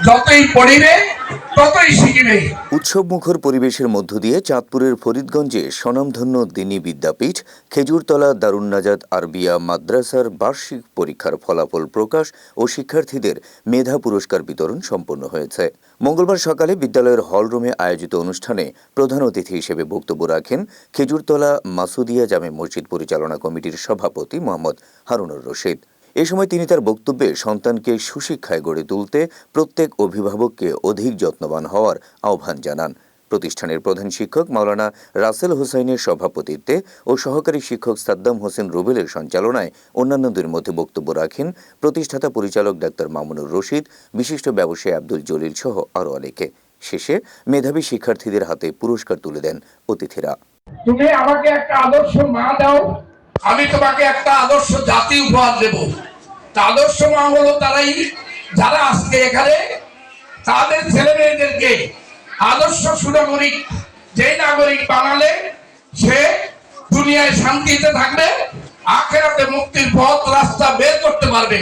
যতই পড়িবে ততই শিখিবে। উৎসবমুখর পরিবেশের মধ্য দিয়ে চাঁদপুরের ফরিদগঞ্জে স্বনামধন্য দ্বীনি বিদ্যাপীঠ খেজুরতলা দারুন নাজাত আরবিয়া মাদ্রাসার বার্ষিক পরীক্ষার ফলাফল প্রকাশ ও শিক্ষার্থীদের মেধা পুরস্কার বিতরণ সম্পন্ন হয়েছে। মঙ্গলবার সকালে বিদ্যালয়ের হলরুমে আয়োজিত অনুষ্ঠানে প্রধান অতিথি হিসেবে বক্তব্য রাখেন খেজুরতলা মাসুদিয়া জামে মসজিদ পরিচালনা কমিটির সভাপতি মোহাম্মদ হারুনুর রশিদ। এ সময় তিনি তার বক্তব্যে সন্তানকে সুশিক্ষায় গড়ে তুলতে প্রত্যেক অভিভাবককে অধিক যত্নবান হওয়ার আহ্বান জানান। প্রতিষ্ঠানের প্রধান শিক্ষক মাওলানা রাসেল হোসাইনের সভাপতিত্বে ও সহকারী শিক্ষক সাদ্দাম হোসেন রুবেলের সঞ্চালনায় অন্যান্যদের মধ্যে বক্তব্য রাখেন প্রতিষ্ঠাতা পরিচালক ডাক্তার মামুনুর রশিদ, বিশিষ্ট ব্যবসায়ী আব্দুল জলিল সহ আরও অনেকে। শেষে মেধাবী শিক্ষার্থীদের হাতে পুরস্কার তুলে দেন অতিথিরা। তুমি আমাকে একটা আদর্শ মা দাও, আমি তোমাকে একটা আদর্শ জাতি উপহার দেব। আদর্শ মা হলো তারাই যারা আজকে এখানে তাদের ছেলে মেয়েদেরকে আদর্শ সুনাগরিক, যে নাগরিক বানালে সে দুনিয়ায় শান্তিতে থাকবে, আখেরাতে মুক্তির পথ রাস্তা বের করতে পারবে।